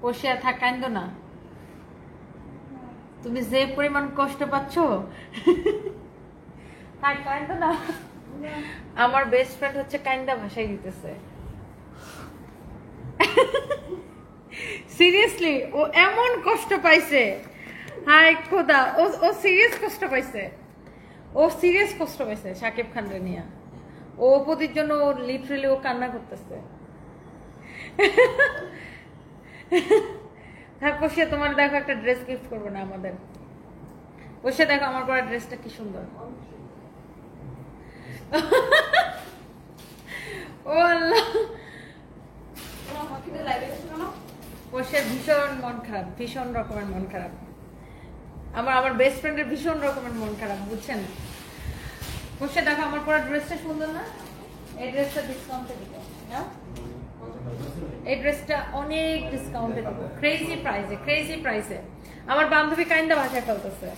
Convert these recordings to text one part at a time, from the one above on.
বসিয়া থাক, কান্দো না। তুমি যে পরিমাণ কষ্ট পাচ্ছ, থাক কান্দো না। আমার বেস্ট ফ্রেন্ড হচ্ছে কান্দা ভাষায় দিতেছে। সিরিয়াসলি ও এমন কষ্ট পাইছে, হায় খোদা, ও সিরিয়াস কষ্ট পাইছে, ও সিরিয়াস কষ্ট পাইছে শাকিব খানরে নিয়ে। ও অপুদির জন্য ও লিটারালি ও কান্না করতেছে। থাক বসে, তোমার দেখো একটা ড্রেস গিফট করবো না আমাদের। বসে দেখো আমার পরা ড্রেসটা কি সুন্দর। ও আল্লাহ, বসে ভীষণ মন খারাপ, ভীষণ রকমের মন খারাপ। আমার বেস্ট ফ্রেন্ডের ভীষণ রকমের মন খারাপ, বুঝছেন? বসে দেখো আমার পরা ড্রেসটা সুন্দর না? এই ড্রেসটা ডিসকাউন্টে দিব, এই ড্রেসটা অনেক ডিসকাউন্টে দিব, ক্রেজি প্রাইসে, ক্রেজি প্রাইসে। আমার বান্ধবী কাইন্দা ভাষায় ফেলতেছে।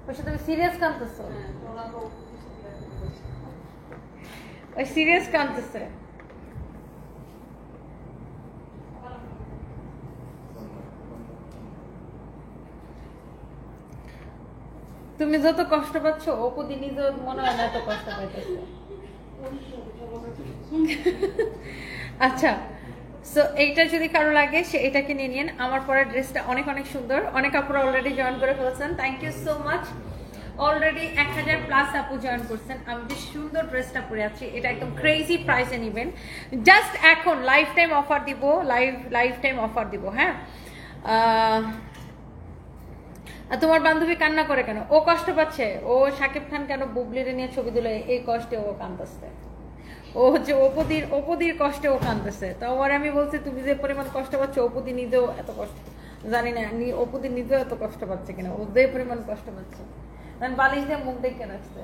বসে তুমি সিরিয়াস কাঁদতেছো? ওই সিরিয়াস কাঁদতেছে। তুমি যত কষ্ট পাচ্ছ, অপু দি নিজেও মনে হয় না এত কষ্ট পাইতেছে। আচ্ছা, সো এইটা যদি কারো লাগে সে এটাকে নিয়ে নিন। আমার পরা ড্রেসটা অনেক অনেক সুন্দর, অনেক আপুরা অলরেডি জয়েন করে ফেলেছেন, thank you so much. Already 1000+ আপু জয়েন করছেন। আমি যে সুন্দর ড্রেসটা পরে আছি, এটা একদম ক্রেজি প্রাইসে নেবেন। জাস্ট এখন লাইফ টাইম অফার দিব, লাইফ টাইম অফার দিব। হ্যাঁ, তোমার বান্ধবী কান্না করে কেন? ও কষ্ট পাচ্ছে। ও শাকিব খান কেন বুবলিরে নিয়ে ছবি তুলে, এই কষ্টে ও কাঁদতেছে। ও হচ্ছে অপুদির কষ্টে ও কাঁদতেছে। তো ওর আমি বলছি তুমি যে পরিমাণ কষ্ট পাচ্ছ, অপুদি নিজেও এত কষ্ট, জানি না অপুদি নিজেও এত কষ্ট পাচ্ছে কিনা, ও যে পরিমাণ কষ্ট পাচ্ছে। বালিশ দিয়ে মুখ দেখে রাখছে।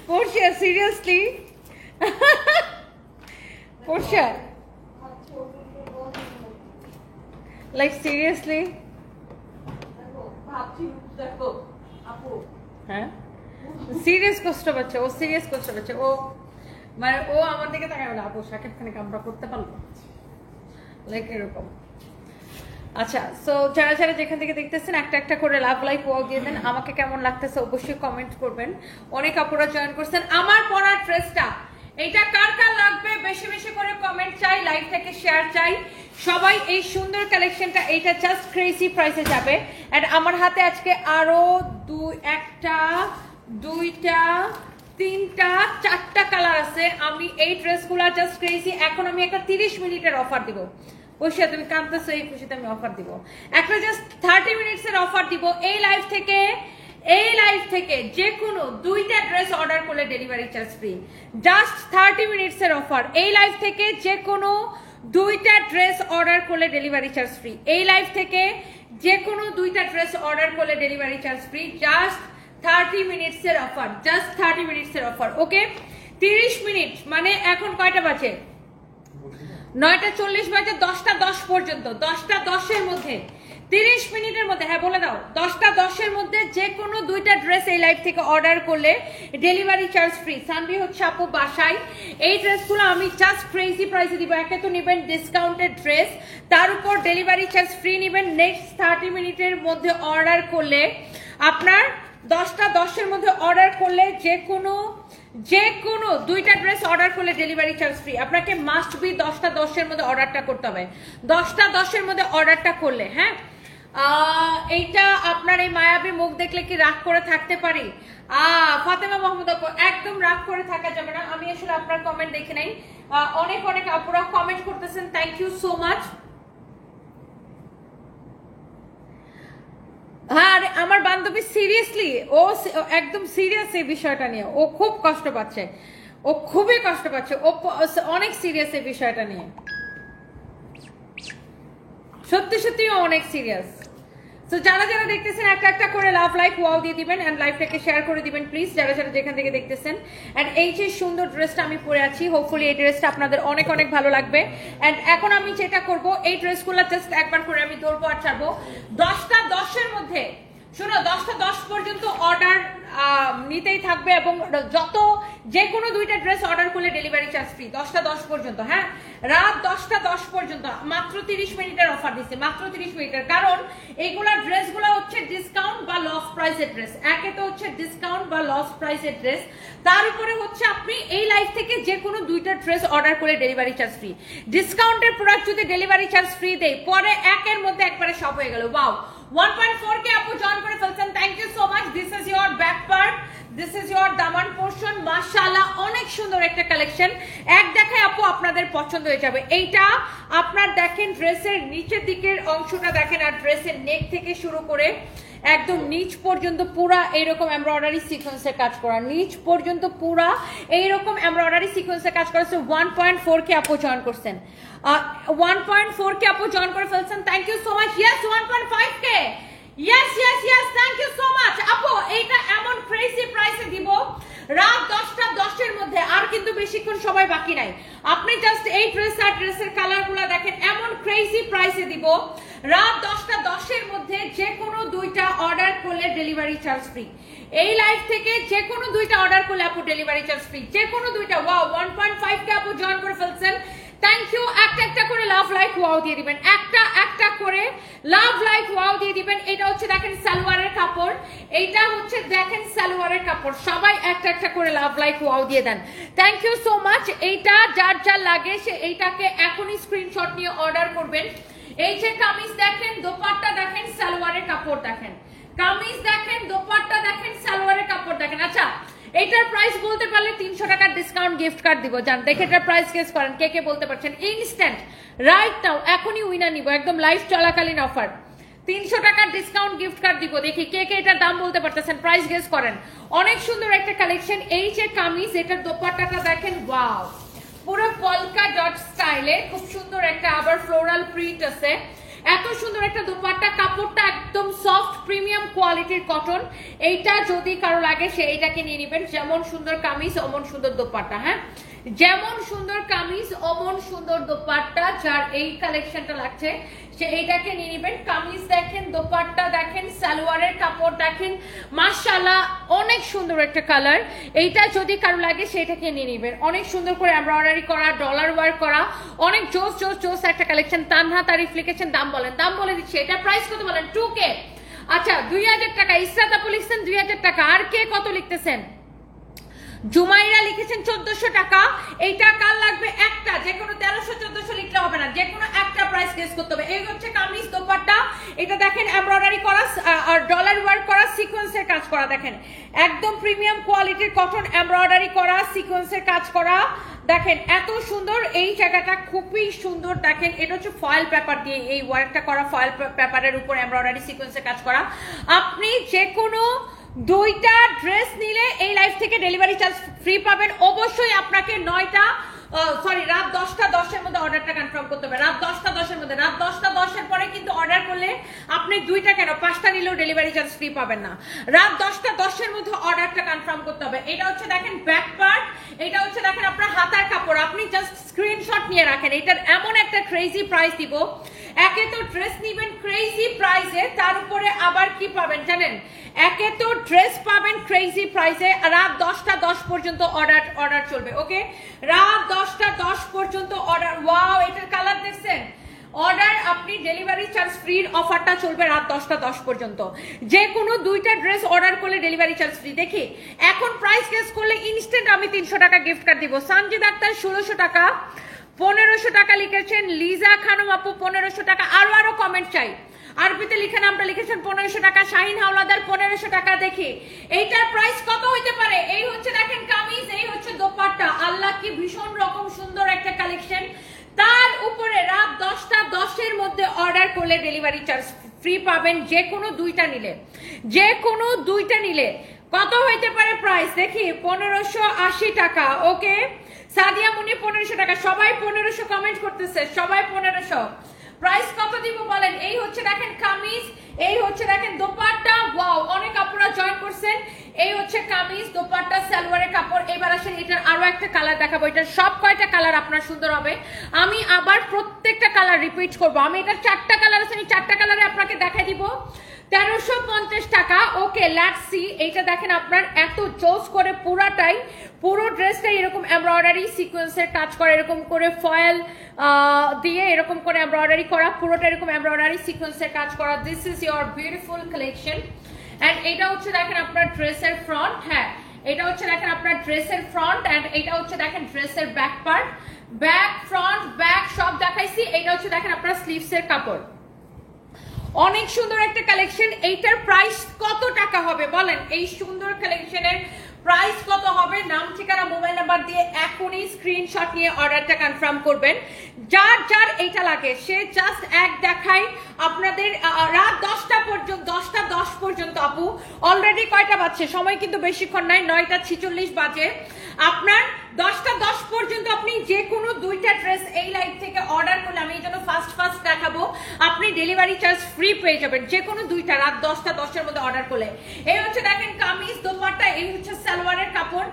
Portia seriously, Portia like seriously, হ্যাঁ সিরিয়াস কষ্ট পাচ্ছে, ও সিরিয়াস কষ্ট পাচ্ছে। ও মানে ও আমার দিকে তাকাবে না, আপু শাকিব খানকে আমরা করতে পারবো, লাইক এরকম। আচ্ছা, সো যারা যারা যেখান থেকে দেখতেছেন একটা একটা করে লাভ লাইক ওয়াও দিয়ে দেন। আমাকে কেমন লাগতেছে অবশ্যই কমেন্ট করবেন। অনেক আপুরা জয়েন করছেন। আমার পরা ড্রেসটা এটা কার কার লাগবে বেশি বেশি করে কমেন্ট চাই, লাইভ থেকে শেয়ার চাই। সবাই এই সুন্দর কালেকশনটা, এইটা জাস্ট ক্রেজি প্রাইসে যাবে। এন্ড আমার হাতে আজকে আরো একটা দুইটা তিনটা চারটা কালার আছে। আমি এই ড্রেসগুলো জাস্ট ক্রেজি। এখন আমি একটা 30 মিনিটের অফার দিব। বসে তুমি কাঁদতেছো, এই খুশিতে আমি অফার দিব। একটা জাস্ট 30 মিনিটসের অফার দিব। এই লাইভ থেকে যে কোনো দুইটা ড্রেস অর্ডার করলে ডেলিভারি চার্জ ফ্রি। জাস্ট 30 মিনিটসের অফার। এই লাইভ থেকে যে কোনো দুইটা ড্রেস অর্ডার করলে ডেলিভারি চার্জ ফ্রি। এই লাইভ থেকে যে কোনো দুইটা ড্রেস অর্ডার করলে ডেলিভারি চার্জ ফ্রি। জাস্ট 30 মিনিটসের অফার, জাস্ট 30 মিনিটসের অফার। ওকে, 30 মিনিট মানে এখন কয়টা বাজে? 9টা 40 বাজে। 10টা 10 পর্যন্ত, 10টা 10-এর মধ্যে 30 মিনিটের মধ্যে, হ্যাঁ বলে দাও, 10টা 10-এর মধ্যে যে কোনো দুইটা ড্রেস এই লাইভ থেকে অর্ডার করলে ডেলিভারি চার্জ ফ্রি। সানভি হচ্ছে আপু বাসায়। এই ড্রেসগুলো আমি জাস্ট ক্রেজি প্রাইসে দিব। একে তো নেবেন ডিসকাউন্টেড ড্রেস, তার উপর ডেলিভারি চার্জ ফ্রি নেবেন। নেক্সট 30 মিনিটের মধ্যে অর্ডার করলে, আপনার 10টা 10-এর মধ্যে অর্ডার করলে যে কোনো দুইটা ড্রেস অর্ডার করলে ডেলিভারি চার্জ ফ্রি। আপনাকে মাস্ট বি 10টা 10-এর মধ্যে অর্ডারটা করতে হবে। 10টা 10-এর মধ্যে অর্ডারটা করলে, হ্যাঁ। এইটা আপনার এই মায়াবী মুখ দেখলে কি রাগ করে থাকতে পারি? ফাতেমা মাহমুদ আপু, একদম রাগ করে থাকা যাবে না। আমি আসলে আপনার কমেন্ট দেখে নাই। অনেক অনেক আপুরা কমেন্ট করতেছেন, থ্যাংক ইউ সো মাচ। হ্যাঁ, আমার বান্ধবী সিরিয়াসলি, ও একদম সিরিয়াস এই বিষয়টা নিয়ে। ও খুব কষ্ট পাচ্ছে, ও খুবই কষ্ট পাচ্ছে, ও অনেক সিরিয়াস এই বিষয়টা নিয়ে। সত্যি সত্যি অনেক সিরিয়াস। সো যারা যারা দেখতেছেন একটা একটা করে লাভ লাইক ওয়াও দিয়ে দিবেন এন্ড লাইভটাকে শেয়ার করে দিবেন প্লিজ, যারা যারা যেখান থেকে দেখতেছেন। এন্ড এই যে সুন্দর ড্রেসটা আমি পরে আছি, হোপফুলি এই ড্রেসটা আপনাদের অনেক অনেক ভালো লাগবে। এন্ড এখন আমি যেটা করব, এই ড্রেসগুলো জাস্ট একবার করে আমি ধরবো আর ছাড়বো। 10টা 10-এর মধ্যে শোনো 10টা 10 পর্যন্ত অর্ডার নিতেই থাকবে এবং যত যে কোনো দুইটা ড্রেস অর্ডার করলে ডেলিভারি চার্জ ফ্রি 10টা 10 পর্যন্ত। হ্যাঁ, রাত 10টা 10 পর্যন্ত মাত্র 30 মিনিটের অফার দিচ্ছে, মাত্র 30 মিনিটের। কারণ এইগুলা ড্রেসগুলো হচ্ছে ডিসকাউন্ট বা লস প্রাইসের ড্রেস। একে তো হচ্ছে ডিসকাউন্ট বা লস প্রাইসের ড্রেস, তার উপরে হচ্ছে আপনি এই লাইফ থেকে যে কোনো দুইটা ড্রেস অর্ডার করে ডেলিভারি চার্জ ফ্রি। ডিসকাউন্টের প্রোডাক্ট যদি ডেলিভারি চার্জ ফ্রি দেয় পরে একের মধ্যে একবারে সব হয়ে গেল। ওয়াও, 1.4K আপু জয়েন করে ফেলছেন, thank you so much. This is your back part, this is your দামান পোর্শন। মাশাআল্লাহ অনেক সুন্দর একটা কালেকশন, এক দেখায় আপু আপনাদের পছন্দ হয়ে যাবে। এইটা আপনার দেখেন ড্রেসের নিচের দিকের অংশটা দেখেন, আর ড্রেসের নেক থেকে শুরু করে একদম নিচ পর্যন্ত পুরা এইরকম এমব্রয়ডারি সিকোয়েন্সের কাজ করা, নিচ পর্যন্ত পুরা এইরকম এমব্রয়ডারি সিকোয়েন্সের কাজ করা। 1.4K আপু জয়েন করছেন, 1.4K আপু জয়েন করে ফেলছেন, thank you so much. Yes 1.5K, yes yes yes, thank you so much আপু। এইটা এমন ক্রেজি প্রাইসে দিব রাত 10টা 10 এর মধ্যে, আর কিন্তু বেশিক্ষণ সবাই বাকি নাই। আপনি জাস্ট এই ড্রেস আর ড্রেসের কালারগুলো দেখেন, এমন ক্রেজি প্রাইসে দিব রাত 10টা 10 এর মধ্যে। যে কোনো দুইটা অর্ডার করলে ডেলিভারি চার্জ ফ্রি। এই লাইভ থেকে যে কোনো দুইটা অর্ডার করলে আপু ডেলিভারি চার্জ ফ্রি, যে কোনো দুইটা। ওয়াও, 1.5K আপু জয়েন করে ফেলছেন, থ্যাংক ইউ। একটা একটা করে লাভ লাইক ওয়াও দিয়ে দিবেন, একটা একটা করে লাভ লাইক ওয়াও দিয়ে দিবেন। এটা হচ্ছে দেখেন সালোয়ারের কাপড়, এইটা হচ্ছে দেখেন সালোয়ারের কাপড়। সবাই একটা একটা করে লাভ লাইক ওয়াও দিয়ে দেন, থ্যাংক ইউ সো মাচ। এইটা যার যার লাগে সে এইটাকে এখনই স্ক্রিনশট নিয়ে অর্ডার করবেন। এই যে কামিজ দেখেন, দোপাট্টা দেখেন, সালোয়ারের কাপড় দেখেন, কামিজ দেখেন, দোপাট্টা দেখেন, সালোয়ারের কাপড় দেখেন। আচ্ছা, এইটার প্রাইস বলতে পারলে 300 টাকার ডিসকাউন্ট গিফট কার্ড দিব। জান দেখে এটার প্রাইস গেস করেন, কে কে বলতে পারছেন ইনস্ট্যান্ট রাইট নাও, এখনই উইনার নিব, একদম লাইভ চলাকালীন অফার। 300 টাকার ডিসকাউন্ট গিফট কার্ড দিব। দেখি কে কে এটার দাম বলতে পারতেছেন, প্রাইস গেস করেন। অনেক সুন্দর একটা কালেকশন। এই যে কামিজ, এটার দোপাট্টাটা দেখেন, ওয়াও, পুরো পলকা ডট স্টাইলে খুব সুন্দর একটা আবার ফ্লোরাল প্রিন্ট আছে। এত সুন্দর একটা দোপাট্টা, কাপড়টা একদম সফট প্রিমিয়াম কোয়ালিটির কটন। এইটা যদি কারো লাগে সে এইটাকে নিয়ে নেবেন। যেমন সুন্দর কামিজ অমন সুন্দর দোপাট্টা। হ্যাঁ, যেমন সুন্দর কামিজ অমন সুন্দর দোপাট্টা। যার এই কালেকশনটা লাগছে সে এইটাকে নিয়ে নেবেন। কামিজ দেখেন, দোপাট্টা দেখেন, সালোয়ারের কাপড় দেখেন, মাশাআল্লাহ অনেক সুন্দর একটা কালার। এইটা যদি কারো লাগে সেটাকে নিয়ে নেবেন। অনেক সুন্দর করে এমব্রয়ডারি করা, ডলার ওয়ার্ক করা, অনেক জোস জোস জোস একটা কালেকশন। তানহা তারিফ লিখেছেন, দাম বলেন, দাম বলে দিচ্ছি। এটা প্রাইস কত বলেন? 2K। আচ্ছা, 2000 টাকা। ইসরাত আপু লিখছেন 2000 টাকা। আর কে কত লিখতেছেন? জুমাইরা লিখেছেন 1400 টাকা। এইটা কার লাগবে? একটা, যে কোনো 1300 1400 লিখলে হবে না, যে কোনো একটা প্রাইস গেস করতে হবে। এই হচ্ছে কামিজ দোপাট্টা। এটা দেখেন এমব্রয়ডারি করা আর ডলার ওয়ার্ক করা, সিকোয়েন্সের কাজ করা। দেখেন একদম প্রিমিয়াম কোয়ালিটির কটন, এমব্রয়ডারি করা, সিকোয়েন্সের কাজ করা। দেখেন এত সুন্দর, এই জায়গাটা খুবই সুন্দর। দেখেন এটা হচ্ছে ফয়েল পেপার দিয়ে এই ওয়ার্কটা করা, ফয়েল পেপারের উপর এমব্রয়ডারি সিকোয়েন্সের কাজ করা। আপনি যে কোনো দুইটা ড্রেস নিলে এই লাইফ থেকে ডেলিভারি চার্জ ফ্রি পাবেন। অবশ্যই আপনাকে রাত 10টা 10 এর মধ্যে অর্ডারটা কনফার্ম করতে হবে। রাত 10টা 10 এর মধ্যে, রাত 10টা 10 এর পরে কিন্তু অর্ডার করলে আপনি দুইটা কেন 5টা নিলেও ডেলিভারি চার্জ ফ্রি পাবেন না। রাত 10টা 10 এর মধ্যে অর্ডারটা কনফার্ম করতে হবে। এটা হচ্ছে দেখেন ব্যাক পার্ট, এটা হচ্ছে দেখেন আপনার হাতার কাপড়। আপনি জাস্ট স্ক্রিনশট নিয়ে রাখেন। এটার এমন একটা ক্রেজি প্রাইস দিব। একে তো ড্রেস নিবেন ক্রেজি প্রাইসে, তার উপরে আবার কি পাবেন জানেন? একে তো ড্রেস পাবেন ক্রেজি প্রাইসে। রাত 10টা 10 পর্যন্ত অর্ডার চলবে। ওকে, রাত 10টা 10 পর্যন্ত অর্ডার। ওয়াও, এটার কালার দেখছেন? অর্ডার আপনি ডেলিভারি চার্জ ফ্রির অফারটা চলবে রাত 10টা 10 পর্যন্ত। যে কোনো দুইটা ড্রেস অর্ডার করলে ডেলিভারি চার্জ ফ্রি। দেখি এখন প্রাইস গেস করলে ইনস্ট্যান্ট আমি 300 টাকা গিফট কার্ড দিব। সানজিদ আক্তার 1600 টাকা, 1500 টাকা লিখেছেন। লিজা খানম আপু 1500 টাকা। আরো কমেন্ট চাই। আরবিতে লিখে নামটা লিখেছেন 1500 টাকা। শাহিন হাওলাদার 1500 টাকা। দেখি এইটার প্রাইস কত হইতে পারে। এই হচ্ছে দেখেন কামিজ, এই হচ্ছে দোপাট্টা। আল্লাহ কি ভীষণ রকম সুন্দর একটা কালেকশন। তার উপরে রাত 10টা 10 এর মধ্যে অর্ডার করলে ডেলিভারি চার্জ ফ্রি পাবেন। যে কোনো দুইটা নিলে, যে কোনো দুইটা নিলে কত হইতে পারে প্রাইস দেখি? 1580 টাকা। ওকে, সাদিয়া মুনি 1500 টাকা। সবাই 1500 কমেন্ট করতেছে, সবাই 1500। প্রাইস কত দিব বলেন? এই হচ্ছে দেখেন কামিজ, এই হচ্ছে দেখেন দোপাট্টা। ওয়াও, অনেক আপুরা জয়েন করছেন। এই হচ্ছে কামিজ, দোপাট্টা, সালোয়ারের কাপড়। এবার আসেন এটার আরো একটা কালার দেখাবো। এটার সব কয়টা কালার আপনার সুন্দর হবে। আমি আবার প্রত্যেকটা কালার রিপিট করবো। আমি এটার 4টা কালার আছে, আমি 4টা কালারে আপনাকে দেখাই দিব। 1350 টাকা। Okay let's see. এইটা দেখেন আপনার এত জোস করে পুরাটাই, পুরো ড্রেসটাই এরকম এমব্রয়ডারি সিকোয়েন্সের কাজ করা, এরকম করে ফয়েল দিয়ে এরকম করে এমব্রয়ডারি করা, পুরোটা এরকম এমব্রয়ডারি সিকোয়েন্সের কাজ করা। This is your beautiful collection. And এটা হচ্ছে দেখেন আপনার ড্রেসের ফ্রন্ট। হ্যাঁ, এটা হচ্ছে দেখেন আপনার ড্রেসের ফ্রন্ট এন্ড এটা হচ্ছে দেখেন ড্রেসের back part. Back front back সব দেখাইছি। এটা হচ্ছে দেখেন আপনার স্লিভসের কাপড়। অনেক সুন্দর একটা কালেকশন। এইটার প্রাইস কত টাকা হবে বলেন? এই সুন্দর কালেকশনের প্রাইস কত হবে? নাম ঠিকানা মোবাইল নাম্বার দিয়ে এখনই স্ক্রিনশট নিয়ে অর্ডারটা কনফার্ম করবেন। যার যার এইটা লাগে সে জাস্ট এক দেখাই আপনাদের। রাত 10টা পর্যন্ত, 10টা 10 পর্যন্ত আপু। অলরেডি কয়টা বাজছে? সময় কিন্তু বেশিক্ষণ নাই, 9টা 46 বাজে। আপনার 10টা 10 পর্যন্ত আপনি যে কোনো দুইটা ড্রেস এই লাইভ থেকে অর্ডার করলে, আমি এই জন্য ফার্স্ট দেখাবো, আপনি ডেলিভারি চার্জ ফ্রি পেয়ে যাবেন যে কোনো দুইটা রাত 10টা 10 মধ্যে অর্ডার করলে। এই হচ্ছে দেখেন কামিজ দোপাট্টা, এই হচ্ছে সালোয়ারের কাপড়।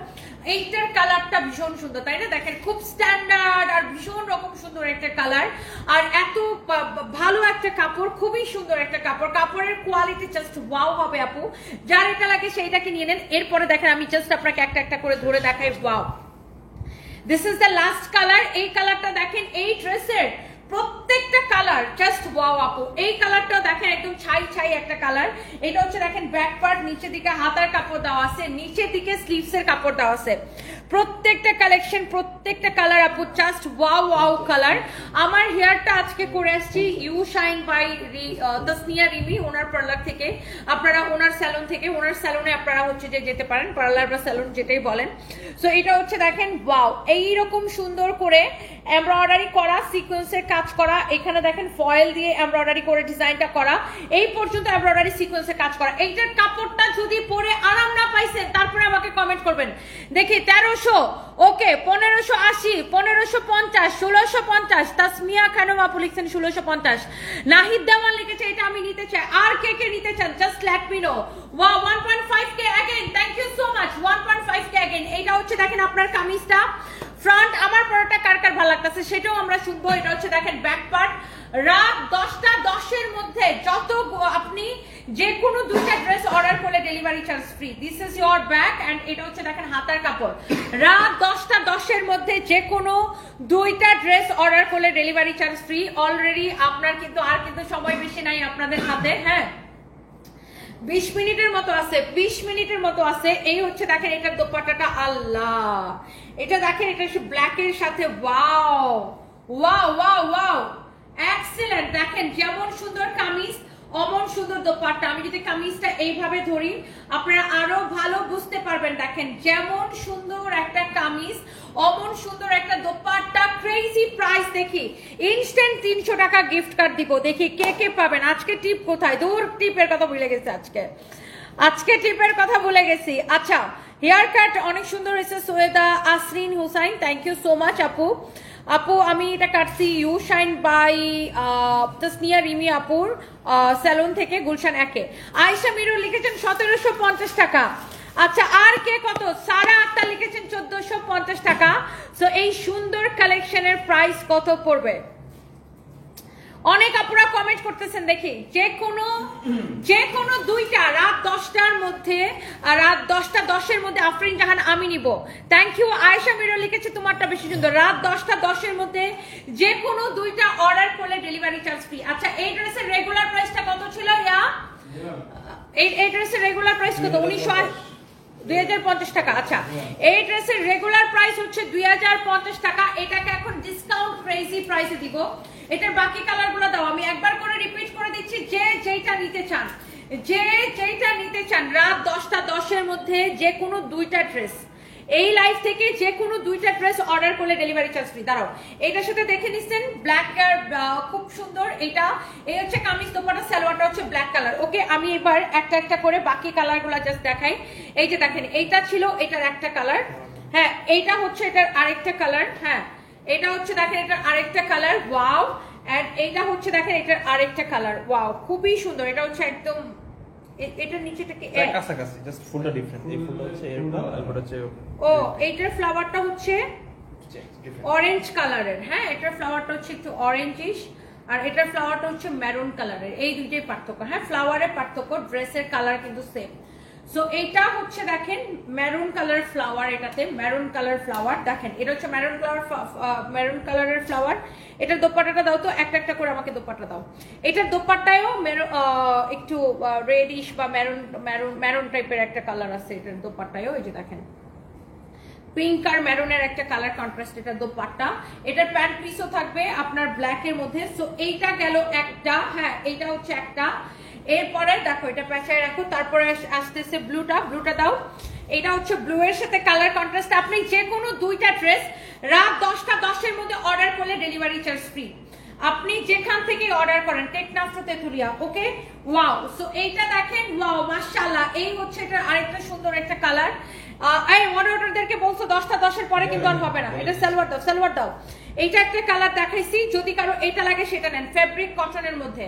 এইটার কালারটা ভীষণ সুন্দর তাই না? দেখেন খুব স্ট্যান্ডার্ড আর ভীষণ রকম সুন্দর একটা কালার, আর এত ভালো একটা কাপড়, খুবই সুন্দর একটা কাপড়। কাপড়ের কোয়ালিটি জাস্ট ওয়াও হবে আপু। যার এটা লাগে সেইটাকে নিয়ে নেন। এরপরে দেখেন আমি জাস্ট আপনাকে একটা একটা করে ধরে দেখাই। Wow, this is the last colour. এই কালারটা দেখেন, এই ড্রেসের প্রত্যেকটা কালার জাস্ট ওয়াও আপু। এই কালারটা দেখেন একদম ছাই ছাই একটা কালার। এটা হচ্ছে দেখেন ব্যাক পার্ট, নিচের দিকে হাতার কাপড় দেওয়া আছে, নিচের দিকে স্লিভসের কাপড় দেওয়া আছে। প্রত্যেকটা কালেকশন, প্রত্যেকটা কালার আপু জাস্ট ওয়াও ওয়াও কালার। আমার হেয়ারটা আজকে করে আসছি you shine by Tasnia Rimi, ওনার পার্লার থেকে। আপনারা ওনার স্যালন থেকে, ওনার স্যালনে আপনারা হচ্ছে যে যেতে পারেন, পার্লার বা স্যালন যেটাই বলেন। সো এটা হচ্ছে দেখেন ওয়াও, এইরকম সুন্দর করে এমব্রয়ডারি করা, সিকোয়েন্সের কাজ করা। এখানে দেখেন ফয়েল দিয়ে এমব্রয়ডারি করে ডিজাইনটা করা, এই পর্যন্ত এমব্রয়ডারি সিকোয়েন্সের কাজ করা। এইটার কাপড়টা যদি পরে আরাম না পাইছেন তারপরে আমাকে কমেন্ট করবেন। দেখি 1300, ওকে 1580, 1550, 1650। তাসমিয়া খানম আপু লিখছেন 1650। নাহিদ দেওয়ান লিখেছে এটা আমি নিতে চাই। আর কে কে নিতে চান just let me know. Wow, 1.5k again, thank you so much. 1.5k again. এইটা হচ্ছে দেখেন আপনার কামিজটা ফ্রন্ট। আমার পরোটা কার কার ভালো লাগতেছে সেটাও আমরা শুনবো। এটা হচ্ছে দেখেন ব্যাক পার্ট। রাত 10টা 10 মধ্যে যত আপনি যে কোনো দুইটা ড্রেস অর্ডার করলে delivery charge free. This is your back end এটা হচ্ছে দেখেন হাতার কাপড়। রাত 10টা 10 মধ্যে যে কোনো দুইটা ড্রেস অর্ডার করলে ডেলিভারি চার্জ ফ্রি। অলরেডি আপনার কিন্তু আর কিন্তু সময় বেশি নাই আপনাদের হাতে। হ্যাঁ, 20 মিনিটের মতো আছে, 20 মিনিটের মতো আছে। এই হচ্ছে দেখেন এটার দোপাট্টাটা, আল্লাহ এটা দেখেন, এটা হচ্ছে ব্ল্যাকের সাথে। Wow wow wow wow, excellent. দেখেন যেমন সুন্দর কামিজ অমন সুন্দর দোপাট্টা। আমি যদি কামিজটা এইভাবে ধরি আপনারা আরো ভালো বুঝতে পারবেন। দেখেন যেমন সুন্দর একটা কামিজ অমন সুন্দর একটা দোপাট্টা। Crazy price. দেখি ইনস্ট্যান্ট 300 টাকা গিফট কার্ড দিব। দেখি কে কে পাবেন। আজকে টিপ কোথায়? দূর, টিপের কথা ভুলে গেছি আজকে টিপের কথা ভুলে গেছি। আচ্ছা, হেয়ার কাট অনেক সুন্দর হয়েছে Syeda Asrin Hussain, thank you so much আপু। আপু আমি এটা কাটছি you shine by Tasnia Rimi আপুর স্যালন থেকে, গুলশান 1-এ। আয়েশা মিরু লিখেছেন 1750 টাকা। আচ্ছা, আর কে কত? সারা আক্তার লিখেছেন 1450 টাকা। সো এই সুন্দর কালেকশনের প্রাইস কত পড়বে? অনেক আপুরা কমেন্ট করতেছেন। দেখি যে কোনো দুইটা রাত 10টার মধ্যে, রাত 10টা 10 মধ্যে আফরিন জাহান আমি নিব। Thank you. আয়েশা মিরো লিখেছে তোমারটা বেশি সুন্দর। রাত 10টা 10 মধ্যে যে কোনো দুইটা অর্ডার করলে ডেলিভারি চার্জ ফ্রি। আচ্ছা, এই ড্রেসের রেগুলার প্রাইসটা কত ছিল? এই ড্রেসের রেগুলার প্রাইস কত? 2050 টাকা। আচ্ছা, এই ড্রেসের রেগুলার প্রাইস হচ্ছে 2050 টাকা। এটাকে এখন ডিসকাউন্ট ক্রেজি প্রাইসে দিব। এটার বাকি কালারগুলো দাও। আমি একবার করে রিপিট করে দিচ্ছি, যে যেটা নিতে চান রাত 10টা 10 মধ্যে যে কোনো দুইটা ড্রেস, এই লাইভ থেকে যে কোনো দুইটা ড্রেস অর্ডার করলে ডেলিভারি চার্জ ফ্রি। দাঁড়াও, এটার সাথে দেখে নিচ্ছেন ব্ল্যাক কালার, খুব সুন্দর। এই হচ্ছে কামিজ দোপাট্টা, সালোয়ারটা হচ্ছে ব্ল্যাক কালার। ওকে, আমি এবার একটা একটা করে বাকি কালারগুলো জাস্ট দেখাই। এই যে দেখেন, এইটা ছিল এটার একটা কালার। হ্যাঁ, এইটা হচ্ছে এটার আরেকটা কালার। হ্যাঁ, এটা হচ্ছে দেখেন এটার আরেকটা কালার। ওয়াও। এন্ড এইটা হচ্ছে দেখেন এটার আরেকটা কালার। ওয়াও, খুবই সুন্দর। এটা হচ্ছে একদম, এটার নিচেটা কি কাছাকাছি, জাস্ট ফুলটা ডিফারেন্ট। এই ফুলটা হচ্ছে এরকম, আর এটা হচ্ছে এইটার ফ্লাওয়ারটা হচ্ছে অরেঞ্জ কালারের। হ্যাঁ, এটার ফ্লাওয়ারটা হচ্ছে একটু অরেঞ্জিশ। আর এটার ফ্লাওয়ারটা হচ্ছে মেরুন কালারের, এই দুইটাই পার্থক্য। হ্যাঁ, ফ্লাওয়ারের পার্থক্য, ড্রেসের কালার কিন্তু সেম। সো এইটা হচ্ছে দেখেন মেরুন কালার ফ্লাওয়ার, এটাতে মেরুন কালার ফ্লাওয়ার দেখেন, এটা হচ্ছে মেরুন কালারের ফ্লাওয়ার। এটার দোপাট্টাটা দাও তো, একটা একটা করে আমাকে দোপাট্টা দাও। এটার দোপাট্টায়ও একটু রেডিশ বা মেরুন টাইপের একটা কালার আছে এটার দোপাট্টায়ও। এই যে দেখেন পিঙ্ক আর মেরুনের একটা কালার কন্ট্রাস্ট এটা দোপাট্টা। এটার প্যান্ট পিসও থাকবে আপনার ব্ল্যাকের মধ্যে। সো এইটা গেল একটা, হ্যাঁ এইটা হচ্ছে একটা। এরপরে দেখো এটা পেঁচায় রাখো, তারপরে আসতেছে ব্লুটা দাও। এটা হচ্ছে ব্লু এর সাথে কালার কন্ট্রাস্ট। আপনি যে কোনো দুইটা ড্রেস রাত 10:10 মধ্যে অর্ডার করলে ডেলিভারি চার্জ ফ্রি। আপনি যেখান থেকে অর্ডার করেন, টেকনাফ তেতুলিয়া, ওকে। ওয়াও, সো এইটা দেখেন, ওয়াও মাশাআল্লাহ। এই হচ্ছে এটা আরেকটা সুন্দর একটা কালার। এই মডারেটরদেরকে বলছো 10:10 পরে কিন্তু আর হবে না। এটা সালোয়ার দাও। এইটা একটা কালার দেখাইছি, যদি কারো এটা লাগে সেটা নেন, ফেব্রিক কটনের মধ্যে।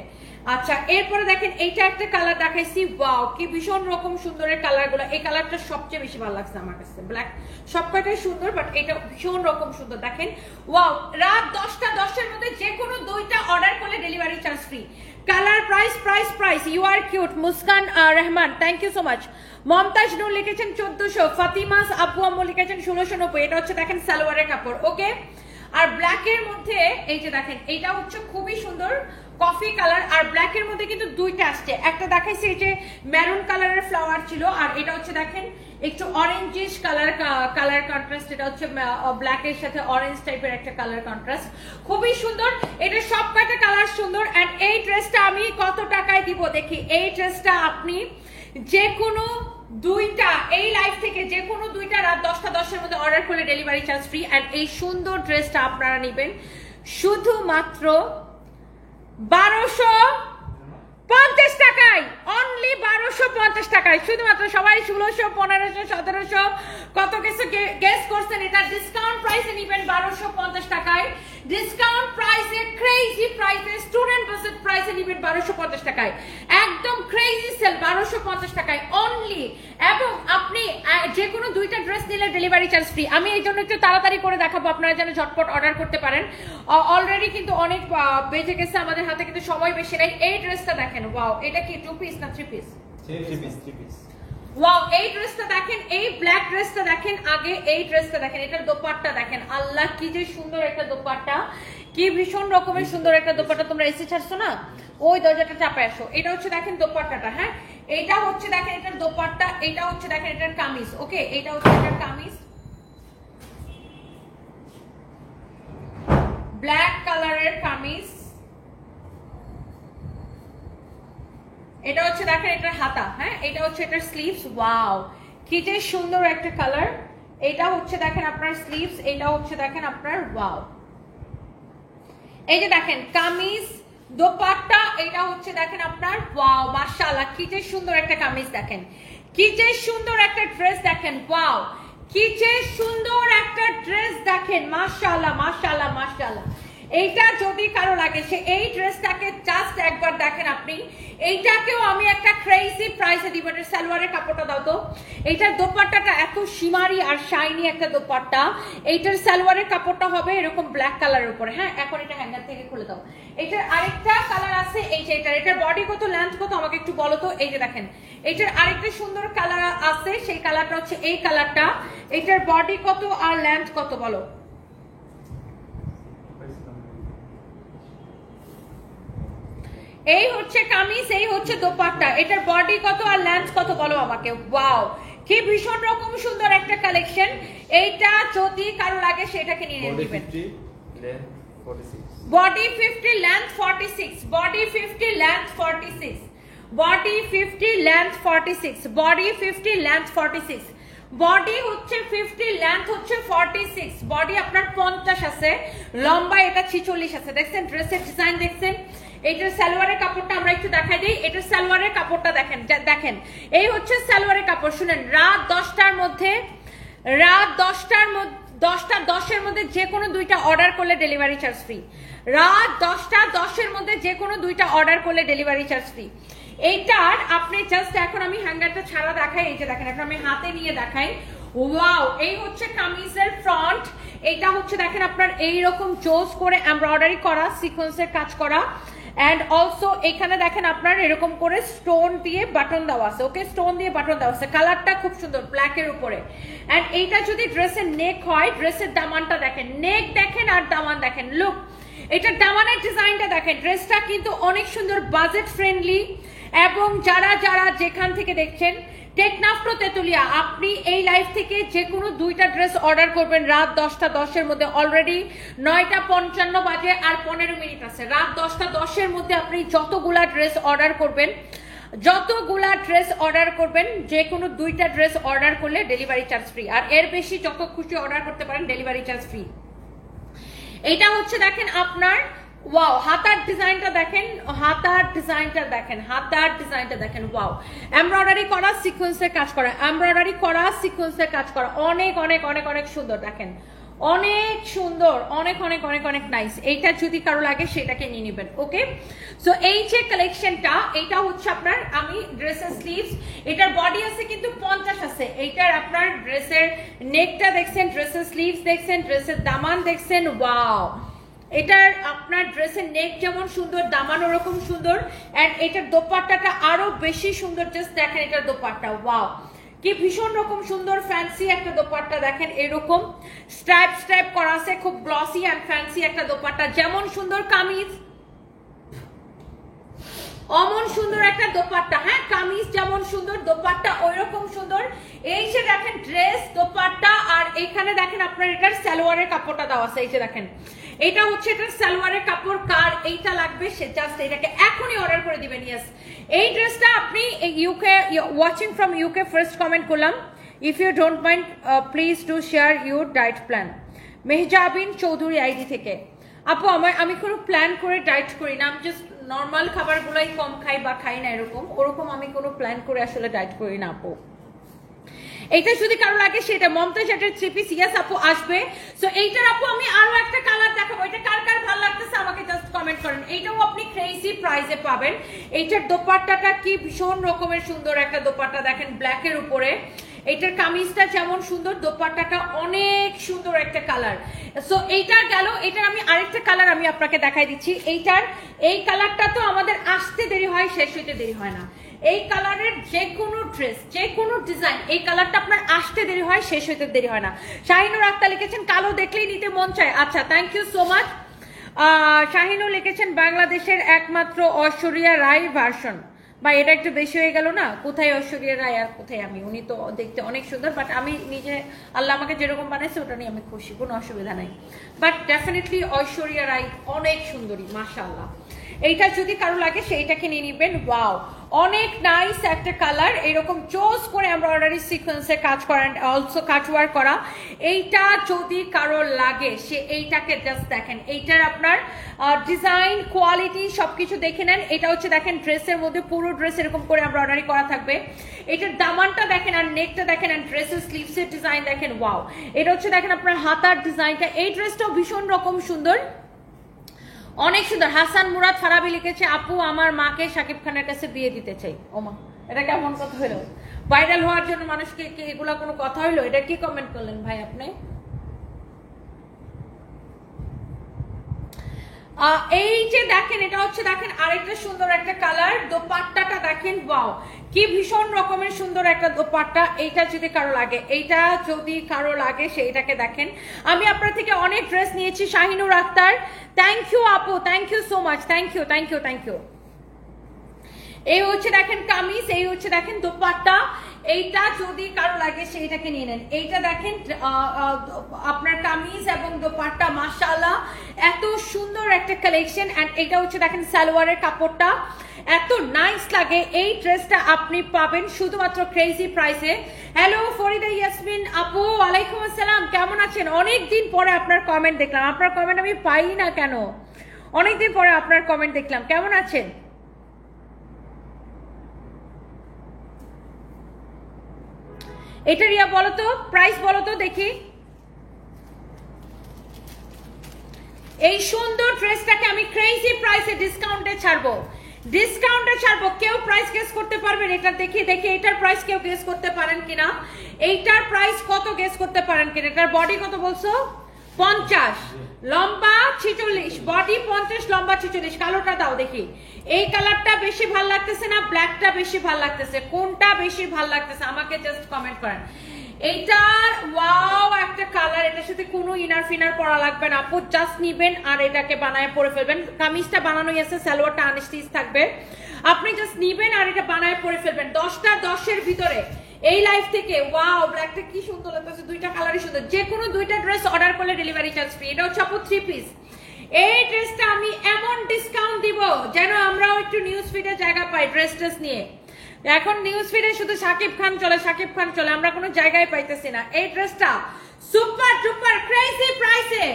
আচ্ছা, এরপরে দেখেন এইটা একটা কালার দেখাইছি, ওয়াও কি ভীষণ রকম সুন্দরের কালারগুলো। এই কালারটা সবচেয়ে বেশি ভালো লাগছে আমার কাছে, ব্ল্যাক সবকটাই সুন্দর, বাট এটা ভীষণ রকম সুন্দর দেখেন। ওয়াও, রাত 10:10 মধ্যে যে কোনো দুইটা অর্ডার করলে delivery charge free. Colour price you are cute. Muskan Rahman, thank you so much. Momtaz Noor লিখেছেন 1400। ফাতিমাস আব্বু আম্মু লিখেছেন 1690। এটা হচ্ছে দেখেন সালোয়ারের কাপড়, ওকে। আর ব্ল্যাকের মধ্যে এই যে দেখেন, এটা হচ্ছে খুবই সুন্দর কফি কালার। আর ব্ল্যাকের মধ্যে কিন্তু দুইটা আসছে, একটা দেখাইছি এই যে মেরুন কালারের ফ্লাওয়ার ছিল, আর এটা হচ্ছে দেখেন একটু অরেঞ্জিশ কালার কন্ট্রাস্ট। এটা হচ্ছে ব্ল্যাকের সাথে অরেঞ্জ টাইপের একটা কালার কন্ট্রাস্ট, খুবই সুন্দর। এটা সব কয়টা কালার সুন্দর। এন্ড এই ড্রেসটা আমি কত টাকায় দিব দেখি। এই ড্রেসটা আপনি যে কোনো দুইটা, এই লাইভ থেকে যে কোনো দুইটা রাত 10:10 মধ্যে অর্ডার করলে ডেলিভারি চার্জ ফ্রি। এন্ড এই সুন্দর ড্রেসটা আপনারা নেবেন শুধুমাত্র 1250 টাকায়, অনলি 1250 টাকায় শুধুমাত্র। সবাই 1600, 1500, 1700 কত কিছু গেস করছেন। এটা ডিসকাউন্ট প্রাইসে নেবেন 1250 টাকায়। ডিসকাউন্ট প্রাইসে, ক্রেজি প্রাইসে, স্টুডেন্ট বাজেট প্রাইসে নেবেন 1250 টাকায়। একদম ক্রেজি সেল 1250 টাকায় অনলি। এবং আপনি যে কোনো দুইটা ড্রেস নিলে ডেলিভারি চার্জ ফ্রি। আমি এই জন্য একটু তাড়াতাড়ি করে দেখাবো, আপনারা যেন ঝটপট অর্ডার করতে পারেন। অলরেডি কিন্তু অনেক বেজে গেছে, আমাদের হাতে কিন্তু সময় বেশি নাই। এই ড্রেসটা দেখেন, ওয়াও, এটা কি 2 পিস না 3 পিস? 3 পিস। ওয়াও, এই ড্রেসটা দেখেন, এই ব্ল্যাক ড্রেসটা দেখেন, আগে এই ড্রেসটা দেখেন, এটার দোপাট্টা দেখেন, আল্লাহ কি যে সুন্দর একটা দোপাট্টা, কি ভীষণ রকমের সুন্দর একটা দোপাট্টা। তোমরা এসে ছাড়ছো না, ওই দরজাটা চাপে আসো। এটা হচ্ছে দেখেন দোপাট্টাটা, হ্যাঁ এটা হচ্ছে দেখেন এটার দোপাট্টা, এটা হচ্ছে দেখেন এটার কামিজ, ওকে। এটা হচ্ছে এটার কামিজ, ব্ল্যাক কালারের কামিজ। এটা হচ্ছে দেখেন এটার হাতা, হ্যাঁ এটা হচ্ছে এটার স্লিভস। ওয়াও কি যে সুন্দর একটা কালার। এটা হচ্ছে দেখেন আপনার স্লিভস, এটা হচ্ছে দেখেন আপনার, ওয়াও এই যে দেখেন কামিজ, দোপাট্টা, এটা হচ্ছে দেখেন আপনার, ওয়াও মাশাআল্লাহ কি যে সুন্দর একটা কামিজ দেখেন, কি যে সুন্দর একটা ড্রেস দেখেন, ওয়াও কি যে সুন্দর একটা ড্রেস দেখেন, মাশাআল্লাহ মাশাআল্লাহ মাশাআল্লাহ। এইটা যদি কারো লাগে সে এই ড্রেসটাকে জাস্ট একবার দেখেন আপনি। এইটাকেও আমি একটা ক্রেজি প্রাইসে দিব। এটার সালোয়ারের কাপড়টা দাও তো। এইটার দোপাট্টাটা এত শিমারি আর শাইনি একটা দোপাট্টা। এইটার সালোয়ারের কাপড়টা হবে এরকম ব্ল্যাক কালারের উপরে, হ্যাঁ এখন এটা হ্যাঙ্গার থেকে খুলে দাও। এটার আরেকটা কালার আছে, এই যে এটার বডি কত, লেন্থ কত আমাকে একটু বলো তো। এই যে দেখেন এটার আরেকটা সুন্দর কালার আছে, সেই কালারটা হচ্ছে এই কালারটা। এটার বডি কত আর লেন্থ কত বলো। এই হচ্ছে কামিজ, এই হচ্ছে দোপাট্টা। এটার বডি কত আর লেন্থ কত বলো আমাকে। ওয়াও কি ভীষণ রকম সুন্দর একটা কালেকশন। এইটা যদি কারো লাগে সেটাকে নিয়ে নেবেন। Body 50 length 46, body 50 length 46, body 50 length 46, body 50 length 46, body হচ্ছে 50 লেন্থ হচ্ছে 46, বডি আপনার 50 আছে, লম্বা এটা 46 আছে। দেখছেন ড্রেসের ডিজাইন দেখছেন। এইটার সালোয়ারের কাপড়টা আমরা একটু দেখাই দিই। এটার সালোয়ারের কাপড়টা দেখেন, দেখেন এই হচ্ছে সালোয়ারের কাপড়। শুনেন রাত 10টার মধ্যে, রাত 10:10 মধ্যে যে কোনো দুইটা অর্ডার করলে ডেলিভারি চার্জ ফ্রি। রাত 10:10 মধ্যে যে কোনো দুইটা অর্ডার করলে ডেলিভারি চার্জ ফ্রি। এইটার আপনি জাস্ট এখন আমি হ্যাঙ্গারটা ছাড়া দেখাই, এই যে দেখেন এখন আমি হাতে নিয়ে দেখাই। ওয়াও, এই হচ্ছে কামিজের ফ্রন্ট। এটা হচ্ছে দেখেন আপনার এইরকম জোস করে এমব্রয়ডারি করা, সিকোয়েন্সের কাজ করা, এন্ড অলসো এখানে দেখেন আপনার এরকম করে স্টোন দিয়ে বাটন দেওয়া আছে। ওকে, স্টোন দিয়ে বাটন দেওয়া আছে। কালারটা খুব সুন্দর ব্ল্যাক এর উপরে। এন্ড এইটা যদি ড্রেসের নেক হয়, ড্রেসের দামানটা দেখেন, নেক দেখেন আর দামান দেখেন। লুক, এটা দামানের ডিজাইনটা দেখেন। ড্রেসটা কিন্তু অনেক সুন্দর, বাজেট ফ্রেন্ডলি, এবং যারা যারা যেখান থেকে দেখছেন টেকনাফ টু তেতুলিয়া, আপনি এই লাইভ থেকে যে কোনো 2টা ড্রেস অর্ডার করবেন রাত 10টা 10-এর মধ্যে। অলরেডি 9:55 বাজে আর 15 মিনিট আছে। রাত 10টা 10-এর মধ্যে আপনি যতগুলা ড্রেস অর্ডার করবেন, যে কোনো 2টা ড্রেস অর্ডার করলে ডেলিভারি চার্জ ফ্রি। আর এর বেশি যত খুশি অর্ডার করতে পারেন, ডেলিভারি চার্জ ফ্রি। এটা হচ্ছে দেখেন আপনার ওয়াও, হাতার ডিজাইনটা দেখেন, হাতার ডিজাইনটা দেখেন, হাতার ডিজাইনটা দেখেন। ওয়াও, এমব্রয়ডারি করা, সিকোয়েন্সের কাজ করা, এমব্রয়ডারি করা, সিকোয়েন্সের কাজ করা, অনেক অনেক অনেক অনেক সুন্দর দেখেন, অনেক সুন্দর, অনেক অনেক অনেক অনেক নাইস। এইটা যদি কারো লাগে সেটাকে নিয়ে নেবেন। ওকে, সো এই যে কালেকশনটা, এটা হচ্ছে আপনার, আমি ড্রেসের স্লিভস, এটার বডি আছে কিন্তু 50 আছে। এইটার আপনার ড্রেসের নেকটা দেখছেন, ড্রেসের স্লিভস দেখছেন, ড্রেসের দামান দেখছেন। ওয়াও, এটার আপনার ড্রেসের নেক যেমন সুন্দর, দামান ওরকম সুন্দর, এন্ড এটার দোপাট্টাটা আরো বেশি সুন্দর। জাস্ট দেখেন এটার দোপাট্টা, ওয়াও, কি ভীষণ রকম সুন্দর ফ্যান্সি একটা দোপাট্টা দেখেন। এরকম স্ট্রাইপ স্ট্রাইপ করা আছে, খুব গ্লসি এন্ড ফ্যান্সি একটা দোপাট্টা। যেমন সুন্দর কামিজ, অমন সুন্দর একটা দোপাট্টা। হ্যাঁ, কামিজ যেমন সুন্দর, দোপাট্টা ওইরকম সুন্দর। এই যে দেখেন ড্রেস, দোপাট্টা, আর এখানে দেখেন আপনার এটার সালোয়ারের কাপড়টা দেওয়া আছে। এই যে দেখেন, এটা হচ্ছে এটার সালোয়ারের কাপড়। কার এইটা লাগবে সে জাস্ট এটাকে এখনই অর্ডার করে দিবেন। ইয়েস, এই ড্রেসটা আপনি UK, watching from UK, first comment করলাম। If you don't mind please do share your diet plan. Mehjabin Chowdhury ID থেকে। আপু আমি কোনো প্ল্যান করে ডায়েট করি না, আমি জাস্ট নর্মাল খাবারগুলোই কম খাই বা খাই না, ওরকম আমি কোনো প্ল্যান করে আসলে ডায়েট করি না আপু। এইটা যদি কারো লাগে সেটা মমতাজ এটার 3 পিস। ইয়েস আপু, আসবে। সো এইটার আপু আমি আরো একটা কালার দেখাবো। এটা কার কার ভালো লাগতেছে আমাকে জাস্ট কমেন্ট করেন। এইটাও আপনি ক্রেজি প্রাইসে পাবেন। এইটার দোপাট্টাটা কি ভীষণ রকমের সুন্দর একটা দোপাট্টা দেখেন, ব্ল্যাকের উপরে। এইটার কামিজটা যেমন সুন্দর, দোপাট্টাটা অনেক সুন্দর একটা কালার। সো এইটার গেল, এটার আমি আরেকটা কালার আমি আপনাকে দেখাই দিচ্ছি। এইটার এই কালারটা তো আমাদের আসতে দেরি হয়, শেষ হইতে দেরি হয় না। এই কালারের যে কোনো ড্রেস, যে কোনো ডিজাইন, এই কালারটা আপনার আসতে দেরি হয়, শেষ হইতে দেরি হয় না। শাহিনুর আক্তার লিখেছেন কালো দেখলেই নিতে মন চায়। আচ্ছা, thank you so much. Shahinur লিখেছেন বাংলাদেশের একমাত্র ঐশ্বরিয়া রায় ভার্সন। বা এটা একটু বেশি হয়ে গেল না? কোথায় ঐশ্বরিয়া রায় আর কোথায় আমি? উনি তো দেখতে অনেক সুন্দর, বাট আমি নিজে, আল্লাহ আমাকে যেরকম বানাইছে ওটা নিয়ে আমি খুশি, কোনো অসুবিধা নাই। বাট ডেফিনেটলি ঐশ্বরিয়া রায় অনেক সুন্দরী, মাশাআল্লাহ। এইটা যদি কারো লাগে সেইটাকে নিয়ে নিবেন। ওয়াও, অনেক নাইস একটা কালার, এরকম চোজ করে এমব্রয়ডারি সিকোয়েন্সে কাজ করা, অলসো কাটওয়ার করা। এইটা যদি কারো লাগে সে এইটাকে জাস্ট দেখেন, এইটার আপনার ডিজাইন, কোয়ালিটি সবকিছু দেখে নেন। এটা হচ্ছে দেখেন ড্রেসের মধ্যে, পুরো ড্রেস এরকম করে এমব্রয়ডারি করা থাকবে। এটার দামানটা দেখেন আর নেকটা দেখেন, আর ড্রেসের স্লিভসের ডিজাইন দেখেন। ওয়াও, এটা হচ্ছে দেখেন আপনার হাতার ডিজাইনটা। এই ড্রেসটাও ভীষণ রকম সুন্দর, অনেক সুন্দর। হাসান মুরাদ ফারাবি লিখেছে আপু আমার মাকে শাকিব খানের কাছে বিয়ে দিতে চাই। ওমা, এটা কেমন কথা হলো? ভাইরাল হওয়ার জন্য মানুষকে এগুলা কোনো কথা হইলো? এটা কি কমেন্ট করলেন ভাই আপনি? এই যে দেখেন, এটা হচ্ছে দেখেন আরেকটা সুন্দর একটা কালার। দোপাট্টাটা দেখেন, ওয়াও, কি ভীষণ রকমের সুন্দর একটা দোপাট্টা। এইটা যদি কারো লাগে, এইটা যদি কারো লাগে সেইটাকে দেখেন। আমি আপনার থেকে অনেক ড্রেস নিয়েছি। শাহিনুর আক্তার, থ্যাংক ইউ আপু, thank you so much, thank you thank you thank you. এই হচ্ছে দেখেন কামিজ, এই হচ্ছে দেখেন দোপাট্টা। এইটা যদি কারো লাগে সেইটাকে নিয়ে নেন। এইটা দেখেন আপনার কামিজ এবং দোপাট্টা, মাশাআল্লাহ এত সুন্দর একটা কালেকশন। এন্ড এটা হচ্ছে দেখেন সালোয়ারের কাপড়টা এত নাইস লাগে। এই ড্রেসটা আপনি পাবেন শুধুমাত্র ক্রেজি প্রাইসে। হ্যালো ফরিদা ইয়াসমিন আপু, ওয়ালাইকুম আসসালাম, কেমন আছেন? অনেকদিন পরে আপনার কমেন্ট দেখলাম। আপনার কমেন্ট আমি পাই না কেন? অনেকদিন পরে আপনার কমেন্ট দেখলাম, কেমন আছেন? এটা রিয়া বলো তো, প্রাইস বলো তো দেখি। এই সুন্দর ড্রেসটাকে আমি ক্রেজি প্রাইসে ডিসকাউন্টে ছাড়বো, ডিসকাউন্টে ছাড়বো। কেউ প্রাইস গেস করতে পারবেন? এটা দেখি দেখি এটার প্রাইস কেউ গেস করতে পারেন কিনা। এইটার প্রাইস কত গেস করতে পারেন কিনা? এটার বডি কত বলছো? 50, লম্বা 46, বডি 50, লম্বা 46। কালোটা দাও দেখি, এই কালারটা বেশি ভাল লাগতেছে না ব্ল্যাকটা বেশি ভাল লাগতেছে? কোনটা বেশি ভাল লাগতেছে আমাকে জাস্ট কমেন্ট করেন। এইটার ওয়াও একটা কালার, এটার সাথে কোনো ইনার ফিনার পরা লাগবে না আপু, জাস্ট নিবেন আর এটাকে বানায় পরে ফেলবেন। কামিজটা বানানোই আছে, সালোয়ারটা আনস্টিচ থাকবে, আপনি জাস্ট নিবেন আর এটা বানায় পরে ফেলবেন। 10টা 10-এর ভিতরে এই লাইফ থেকে ওয়াও ব্ল্যাকটা কি সুন্দর লাগতেছে, দুইটা কালারই সুন্দর। যে কোনো দুইটা ড্রেস অর্ডার করলে ডেলিভারি চার্জ ফ্রি। এটা হচ্ছে আপু 3 পিস। এই ড্রেসটা আমি এমন ডিসকাউন্ট দিব যেন আমরাও একটু নিউজ ফিডে জায়গা পাই ড্রেস নিয়ে। এখন নিউজ ফিডে শুধু শাকিব খান চলে, শাকিব খান চলে, আমরা কোনো জায়গায় পাইতেছি না। এই ড্রেসটা সুপার ডুপার ক্রেজি প্রাইসে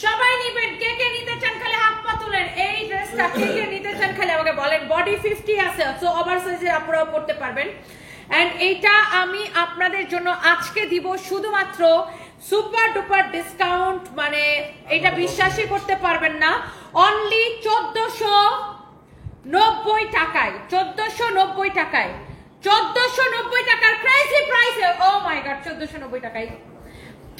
সবাই নিবেন। কে কে নিতে চান খালি হাত পা তুলেন। এই ড্রেসটা কে কে নিতে চান খালি আমাকে বলেন। বডি 50 আছে, সো ওভার সাইজের আপনারাও পড়তে পারবেন। এন্ড এইটা আমি আপনাদের জন্য আজকে দিব শুধুমাত্র সুপার ডুপার ডিসকাউন্ট, মানে এটা বিশ্বাসই করতে পারবেন না, অনলি 1490 টাকায়। 1490 টাকায়, 1490 টাকার ক্রেজি প্রাইসে। ও মাই গড, 1490 টাকায়।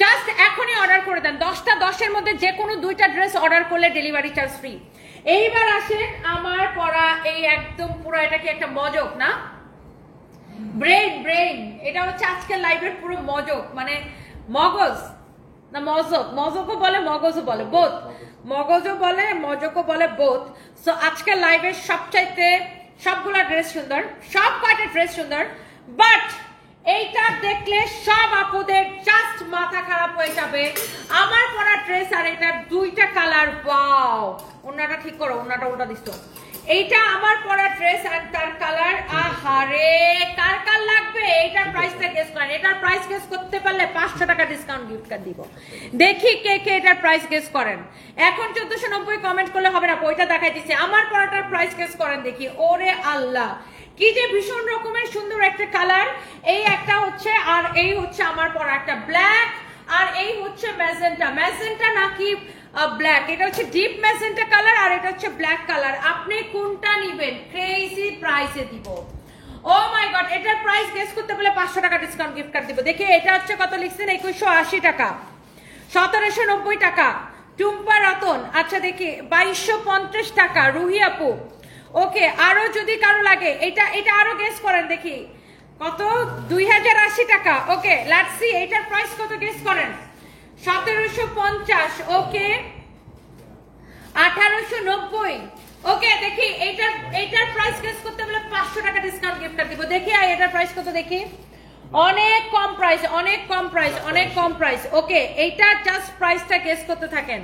জাস্ট এখনই অর্ডার করে দেন। 10টা 10-এর মধ্যে যে কোনো দুইটা ড্রেস অর্ডার করলে ডেলিভারি চার্জ ফ্রি। এইবার আসেন আমার পরা এই একদম পুরো, এটা কি একটা মজক না? ব্রেন, এটা হচ্ছে আজকের লাইভের পুরো মজক, মানে মগজ না মজক, মজকও বলে মগজও বলে, বোথ, মগজও বলে মজকও বলে, বোথ। সো আজকের লাইভের সবচাইতে সবগুলা ড্রেস সুন্দর, সব কয়টা ড্রেস সুন্দর, বাট এইটা দেখলে সব আপুদের জাস্ট মাথা খারাপ হয়ে যাবে। আমার পরা ড্রেস আর এটা দুইটা কালার, ওয়াও। ওনাটা ঠিক করো, ওনাটা উল্টা দিছো। এইটা আমার পরা ড্রেস আর তার কালার, আহারে কার কার লাগবে? এইটার প্রাইসটা গেস করেন। এটার প্রাইস গেস করতে পারলে 500 টাকা ডিসকাউন্ট গিফট কার্ড দিব। দেখি কে কে এটার প্রাইস গেস করেন। এখন 1490 কমেন্ট করলে হবে না, ওইটা দেখাই দিচ্ছে। আমার পরাটার প্রাইস গেস করেন দেখি। ওরে আল্লাহ, কি যে ভীষণ রকমের সুন্দর একটা কালার। এই একটা হচ্ছে, আর এই হচ্ছে আমার পরা একটা ব্ল্যাক, আর এই হচ্ছে ম্যাজেন্টা নাকি ব্ল্যাক। এটা হচ্ছে ডিপ ম্যাজেন্টা কালার আর এটা হচ্ছে ব্ল্যাক কালার। আপনি কোনটা নিবেন? ক্রেজি প্রাইসে দিব। ও মাই গড, এটার প্রাইস গেস করতে পারলে 500 টাকা ডিসকাউন্ট গিফট কার্ড দিব। দেখি এটা হচ্ছে কত লিখছেন? 2180 টাকা, 1790 টাকা টুম্পা রতন। আচ্ছা দেখি 2250 টাকা রুহি আপু। ওকে, আরো যদি কারো লাগে এটা আরো গেস করেন দেখি কত? 2080 টাকা। ওকে, লেটস সি এটার প্রাইস কত গেস করেন। 1750। ওকে, 1890। ওকে, দেখি এইটার প্রাইস গেস করতে বলে 500 টাকা ডিসকাউন্ট গিফট কার্ড দিব। দেখি এটার প্রাইস কত দেখি। অনেক কম প্রাইস, অনেক কম প্রাইস, অনেক কম প্রাইস। ওকে, এইটা জাস্ট প্রাইসটা গেস করতে থাকেন।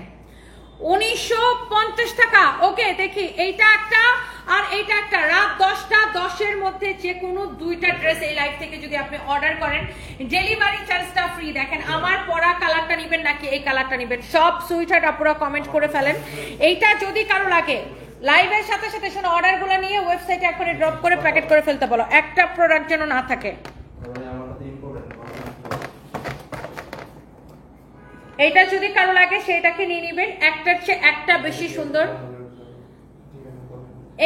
1950 টাকা। ওকে, দেখি এইটা একটা আর এইটা একটা। রাত 10টা 10-এর মধ্যে যে কোনো দুইটা ড্রেস এই লাইভ থেকে যদি আপনি অর্ডার করেন ডেলিভারি চার্জটা ফ্রি। দেখেন আমার পরা কালারটা নেবেন নাকি এই কালারটা নেবেন, সব সুইটহার্ট আপনারা কমেন্ট করে ফেলেন। এইটা যদি কারো লাগে লাইভের সাথে সাথে শোনো, অর্ডারগুলো নিয়ে ওয়েবসাইটে এখনই ড্রপ করে প্যাকেট করে ফেলতে বলো, একটা প্রোডাক্ট যেন না থাকে। এইটা যদি কারো লাগে সেটাকে নিয়ে নিবেন, একটার চেয়ে একটা বেশি সুন্দর।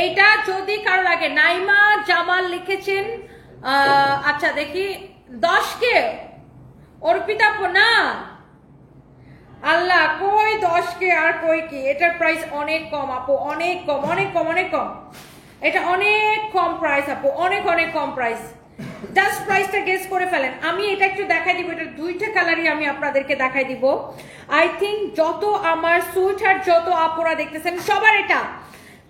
এইটা যদি কারো লাগে, নাইমা জামাল লিখেছেন। আচ্ছা দেখি 10কে অর্পিতা না, আল্লাহ কই 10কে আর কই কি। এটার প্রাইস অনেক কম আপু, অনেক কম, অনেক কম, অনেক কম। এটা অনেক কম প্রাইস আপু, অনেক অনেক কম প্রাইস। জাস্ট প্রাইসটা গেস করে ফেলেন। আমি এটা একটু দেখাই দিব, এটা দুইটা কালারই আমি আপনাদেরকে দেখাই দিব। আই থিঙ্ক যত আমার সুইটহার্ট যত আপুরা দেখতেছেন সবার এটা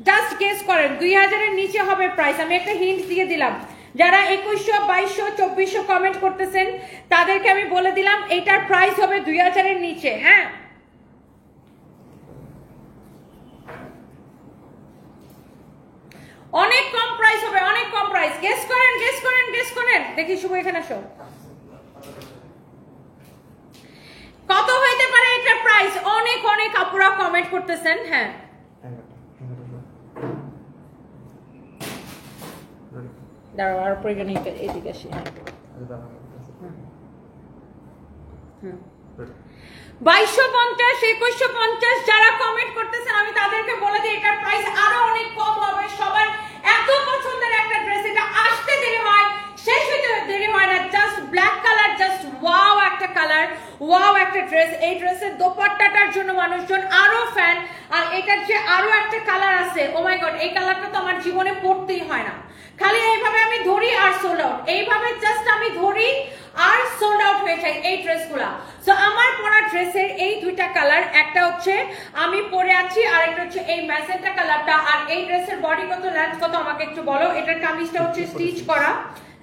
জাস্ট গেস করেন। 2000-এর নিচে হবে প্রাইস। আমি একটা হিন্ট দিয়ে দিলাম, যারা 2100, 2200, 2400 কমেন্ট করতেছেন তাদেরকে আমি বলে দিলাম এটার প্রাইস হবে 2000-এর নিচে। হ্যাঁ, অনেক কম প্রাইস হবে, অনেক কম প্রাইস। গেস করেন, গেস করেন, গেস করেন। দেখি শুভ এখানে আসো, কত হইতে পারে এটার প্রাইস? অনেক অনেক আপুরা কমেন্ট করতেছেন। হ্যাঁ, দাঁড়াও আর প্রয়োজন এদিকে আসি। হ্যাঁ, 2250, 2150 যারা কমেন্ট করতেছেন আমি তাদেরকে বলে দিই এটার প্রাইস আরো অনেক কম হবে। সবার এত পছন্দের একটা ড্রেস, এটা আসতে দেরি হয়, শেষ হইতে দেরি হয় না। Just black colour colour, wow একটা ড্রেস। এই ড্রেসের দোপাট্টাটার জন্য মানুষজন আরো ফ্যান। আর এটার যে আরো একটা কালার আছে, ও মাই গড, এই কালারটা তো আমার জীবনে পড়তেই হয় না, খালি এইভাবে আমি ধরি আর সোল্ড আউট, এইভাবে জাস্ট আমি ধরি আর সোল্ড আউট হয়ে যায় এই ড্রেসগুলা। সো আমার পরা ড্রেসের এই দুইটা কালার, একটা হচ্ছে আমি পরে আছি আর একটা হচ্ছে এই ম্যাজেন্টা কালারটা। আর এই ড্রেসের বডি কত, লেন্থ কত আমাকে একটু বলো। এটার কামিজটা হচ্ছে স্টিচ করা,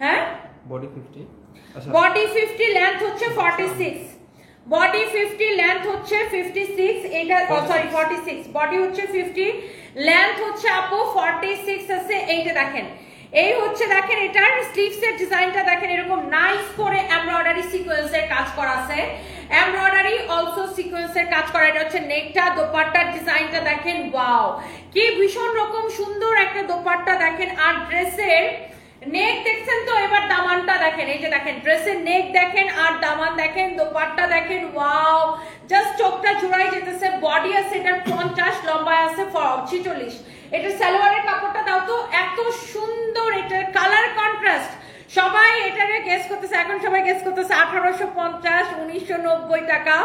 হ্যাঁ বডি 50, আচ্ছা বডি 50, লেন্থ হচ্ছে 46, বডি 50, লেন্থ হচ্ছে 56, এটা সরি 46, বডি হচ্ছে 50, লেন্থ হচ্ছে আপু 46 আছে। এইটা দেখেন, এই হচ্ছে দেখেন এটার স্লিভসের ডিজাইনটা দেখেন, এরকম নাইস করে এমব্রয়ডারি সিকোয়েন্সের কাজ করা আছে, এমব্রয়ডারি অলসো সিকোয়েন্সের কাজ করা। এটা হচ্ছে নেকটা, দোপাট্টার ডিজাইনটা দেখেন, ওয়াও কি ভীষণ রকম সুন্দর একটা দোপাট্টা দেখেন। আর ড্রেসের নেক দেখছেন তো, এবার দামানটা দেখেন, এই যে দেখেন ড্রেসের নেক দেখেন আর দামান দেখেন, দোপাট্টা দেখেন, ওয়াও জাস্ট চোখটা জুড়াই যেতেছে। বডি আছে এটার 50, লম্বা আছে 46। এটা সালোয়ারের কাপড়টা দাও তো, এত সুন্দর, এটার কালার কন্ট্রাস্ট। সবাই এটারে গেস করতেছে, এখন সবাই গেস করতেছে 1850, 1990 টাকা।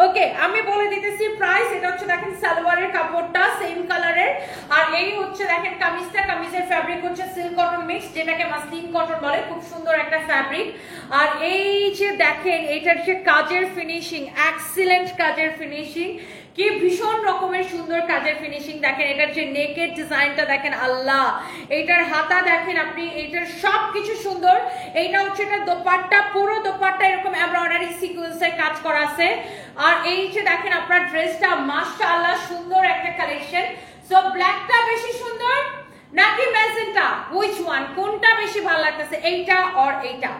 ওকে, আমি বলে দিতেছি প্রাইস। এটা হচ্ছে দেখেন সালোয়ারের কাপড়টা সেম কালারের, আর এই হচ্ছে দেখেন কামিজটা, কামিজের ফ্যাব্রিক হচ্ছে সিল্ক কটন মিক্স, যেটাকে মাসলিন কটন বলে, খুব সুন্দর একটা ফ্যাব্রিক। আর এই যে দেখেন এটার যে কাজের ফিনিশিং, এক্সিলেন্ট কাজের ফিনিশিং, কি ভীষণ রকমের সুন্দর কাজের ফিনিশিং দেখেন। এটার যে নেকের ডিজাইনটা দেখেন, আল্লাহ, এইটার হাতা দেখেন আপনি, এইটার সবকিছু সুন্দর। এইটা হচ্ছে এটা দোপাট্টা, পুরো দোপাট্টা এরকম এমব্রয়ডারি সিকোয়েন্সের কাজ করা আছে। আর এই যে দেখেন আপনার ড্রেসটা, মাশাআল্লাহ সুন্দর একটা কালেকশন। সো ব্ল্যাকটা বেশি সুন্দর নাকি ম্যাজেন্টা, হুইচ ওয়ান, কোনটা বেশি ভালো লাগতেছে, এইটা আর এইটা?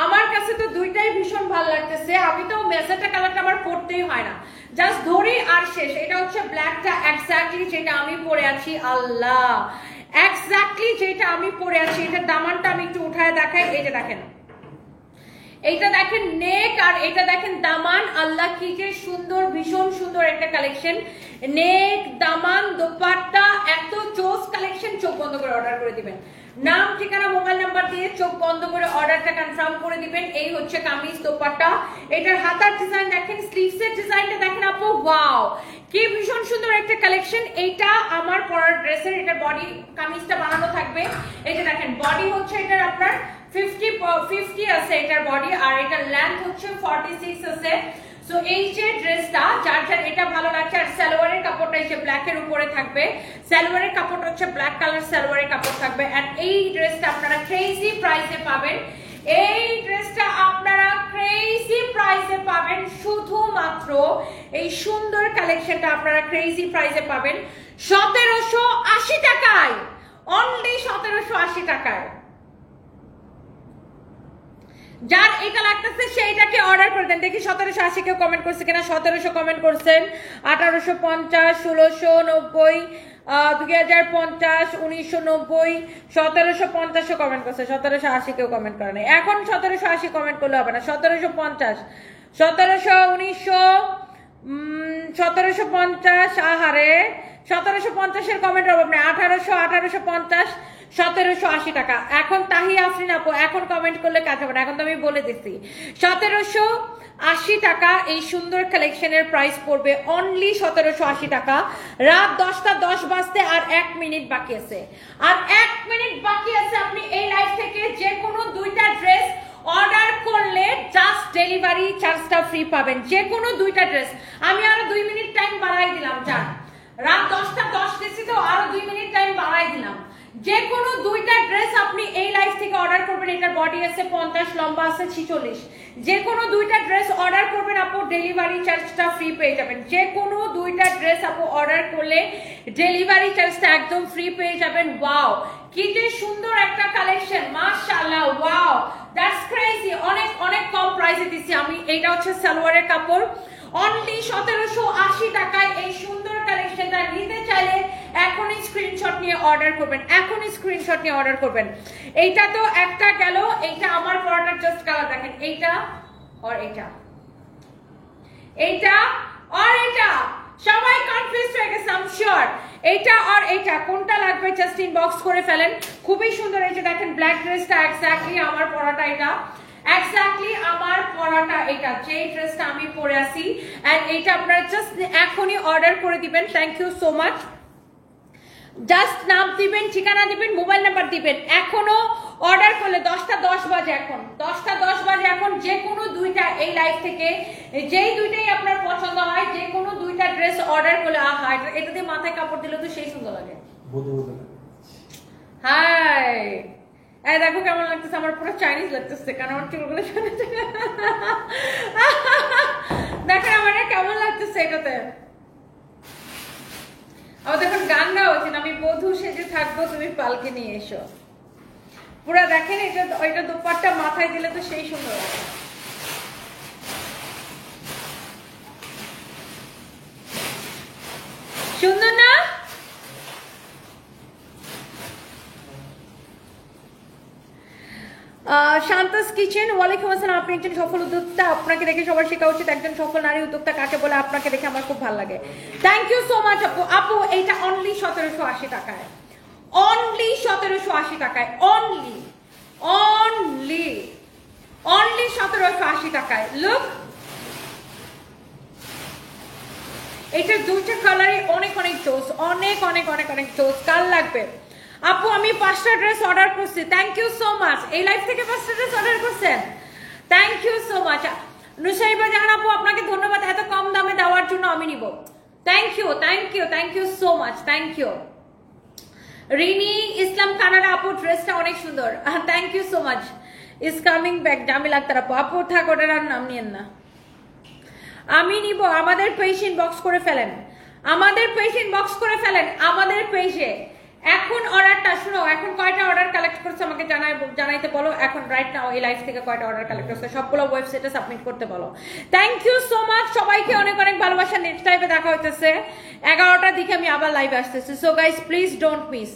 আমার কাছে তো দুইটাই ভীষণ ভালো লাগতেছে। আমি তো ম্যাজেন্টা কালারটা আমার পরতেই হয় না, জাস্ট ধরি আর শেষ। এটা হচ্ছে ব্ল্যাকটা, এক্স্যাক্টলি যেটা আমি পরে আছি, আল্লাহ এক্স্যাক্টলি যেটা আমি পরে আছি। এটার দামানটা আমি একটু উঠায় দেখাই, এই যে দেখেন, এইটা দেখেন নেক আর এটা দেখেন দামান, আল্লাহ কি যে সুন্দর, ভীষণ সুন্দর একটা কালেকশন। নেক, দামান, দোপাট্টা, এত জোস কালেকশন। চোখ বন্ধ করে অর্ডার করে দিবেন, নাম ঠিকানা মোবাইল নাম্বার দিয়ে চোখ বন্ধ করে অর্ডারটা কনফার্ম করে দিবেন। এই হচ্ছে কামিজ, দোপাট্টা, এটার হাতার ডিজাইন দেখেন, স্লিভসের ডিজাইনটা দেখেন আপু, ওয়াও কি ভীষণ সুন্দর একটা কালেকশন। এইটা আমার পরার ড্রেসের, এটার বডি কামিজটা বানানো থাকবে। এই যে দেখেন বডি হচ্ছে এটার আপনার 50 আছে এটার বডি, আর এটার লেন্থ হচ্ছে 46 আছে। সো এই যে ড্রেসটা, যার যার এটা ভালো লাগছে। আর সালোয়ারের কাপড়টা এই যে ব্ল্যাক এর উপরে থাকবে, সালোয়ারের কাপড়টা হচ্ছে ব্ল্যাক কালার সালোয়ারের কাপড় থাকবে। আর এই ড্রেসটা আপনারা ক্রেজি প্রাইসে পাবেন, এই ড্রেসটা আপনারা ক্রেজি প্রাইসে পাবেন, শুধুমাত্র এই সুন্দর কালেকশনটা আপনারা ক্রেজি প্রাইসে পাবেন 1780 টাকায়, অনলি 1780 টাকায়। যার এটা লাগতেছে সেইটাকে অর্ডার করে দেন। দেখি 1780 কেউ কমেন্ট করছে কিনা। 1700 কমেন্ট করছেন, 1850, 1690, 2050, 1990, 1750 কমেন্ট করছে। 1780 কেউ কমেন্ট করে নাই। এখন 1780 কমেন্ট করলে হবে না, 1750, 1700, 1900, 1750, আহারে 1750 এর কমেন্ট অভাব নেই। 1800, 1850, 1780 টাকা। এখন তাহি আফরিন আপু এখন কমেন্ট করলে কাজ হবে না, এখন তো আমি বলে দিচ্ছি 1780 টাকা। এই সুন্দর কালেকশনের প্রাইস পড়বে অনলি 1780 টাকা। রাত 10টা 10 বাজতে আর 1 মিনিট বাকি আছে, আর 1 মিনিট বাকি আছে। আপনি এই লাইভ থেকে যে কোনো দুইটা ড্রেস অর্ডার করলে জাস্ট ডেলিভারি চার্জটা ফ্রি পাবেন, যে কোনো দুইটা ড্রেস। আমি আরো 2 মিনিট টাইম বাড়াই দিলাম, যান রাত 10টা 10 দিছি তো আরো 2 মিনিট টাইম বাড়াই দিলাম। যে কোনো দুইটা ড্রেস আপনি এই লাইভ থেকে অর্ডার করবেন, এটার বডি আছে 50, লম্বা আছে 46। যে কোনো দুইটা ড্রেস অর্ডার করবেন আপু, ডেলিভারি চার্জটা ফ্রি পেয়ে যাবেন। যে কোনো দুইটা ড্রেস আপু অর্ডার করলে ডেলিভারি চার্জটা একদম ফ্রি পেয়ে যাবেন। ওয়াও কি যে সুন্দর একটা কালেকশন, মাশাআল্লাহ, ওয়াও দ্যাটস ক্রেজি। অনেক অনেক কম প্রাইসে দিচ্ছি আমি। এইটা হচ্ছে সালোয়ারের কাপড়, অনলি 1780 টাকায় এই সুন্দর কালেকশনটা নিতে চাইলে এখনই স্ক্রিনশট নিয়ে অর্ডার করবেন, এখনই স্ক্রিনশট নিয়ে অর্ডার করবেন। এইটা তো একটা গেল, এইটা আমার পরাটার জাস্ট কালার দেখেন, এইটা আর এইটা, এইটা আর এইটা। সবাই কনফিউজ হয়ে গেছে আই এম শিওর। এইটা আর এইটা কোনটা লাগবে জাস্ট ইনবক্স করে ফেলেন। খুবই সুন্দর। এই যে দেখেন ব্ল্যাক ড্রেসটা এক্স্যাক্টলি আমার পরাটা, এটা এক্স্যাক্টলি আমার পরাটা এটা, যে ড্রেসটা আমি পরে আছি, এন্ড এটা আপনারা জাস্ট এখনই অর্ডার করে দিবেন। Thank you so much. Just নাম দিবেন, ঠিকানা দিবেন, মোবাইল নাম্বার দিবেন। এখনো অর্ডার করলে 10টা 10 বাজে, এখন 10টা 10 বাজে, এখন যে কোনো দুইটা এই লাইভ থেকে যেই দুইটাই আপনার পছন্দ হয়, যে কোনো দুইটা ড্রেস অর্ডার করলে, আহা এটা দিয়ে মাথায় কাপড় দিলে তো সেই সুন্দর লাগে। হাই, এই দেখো কেমন লাগতেছে, আমার পুরো চাইনিজ লাগতেছে, কারণ আমার চুলগুলো শুনেছে। দেখেন আমার কেমন লাগতেছে এটাতে। আমার দেখুন গান গাওয়া উচিত, আমি বধূ সেজে থাকবো, তুমি পালকে নিয়ে এসো। পুরা দেখেন এটা, ওইটা দোপাট্টা মাথায় দিলে তো সেই সুন্দর লাগে। সুন্দর না? শান্তাস কিচেন, ওয়ালাইকুম আসসালাম। আপনি একজন সফল উদ্যোক্তা, আপনাকে দেখে সবার শেখা উচিত একজন সফল নারী উদ্যোক্তা কাকে বলে। আপনাকে দেখে আমার খুব ভালো লাগে। থ্যাংক ইউ সো মাচ আপু। আপু এইটা অনলি 1780 টাকায়, অনলি 1780 টাকায়, অনলি অনলি অনলি 1780 টাকায়। লুক, এটার দুইটা কালারই অনেক অনেক জোস, অনেক অনেক অনেক অনেক জোস। কাল লাগবে আপু? আমি 5টা ড্রেস অর্ডার করছি। Thank you so much. এই লাইফ থেকে 5টা ড্রেস অর্ডার করছেন, thank you so much. Nusaiba Jahan আপু, আপনাকে ধন্যবাদ এত কম দামে দেওয়ার জন্য, আমি নিব। Thank you thank you thank you so much, thank you. Rini Islam Canada আপু, ড্রেসটা অনেক সুন্দর, thank you so much. Is coming back Jamil Akter আপু। আপু থাক, ওটার আর নাম নিয়েন না, আমি নিব। আমাদের পেজে ইনবক্স করে ফেলেন, আমাদের পেজে ইনবক্স করে ফেলেন, আমাদের পেজে এখন অর্ডারটা শুনো। এখন কয়টা অর্ডার কালেক্ট করছে আমাকে জানাইতে বলো। এখন রাইট নাও এই লাইভ থেকে কয়টা অর্ডার কালেক্ট করছে সবগুলো ওয়েবসাইটে সাবমিট করতে বলো। থ্যাংক ইউ সো মাচ সবাইকে, অনেক অনেক ভালোবাসা। নেক্সট লাইভে দেখা হইতেছে 11টার দিকে, আমি আবার লাইভে আসতেছি। So guys please don't miss.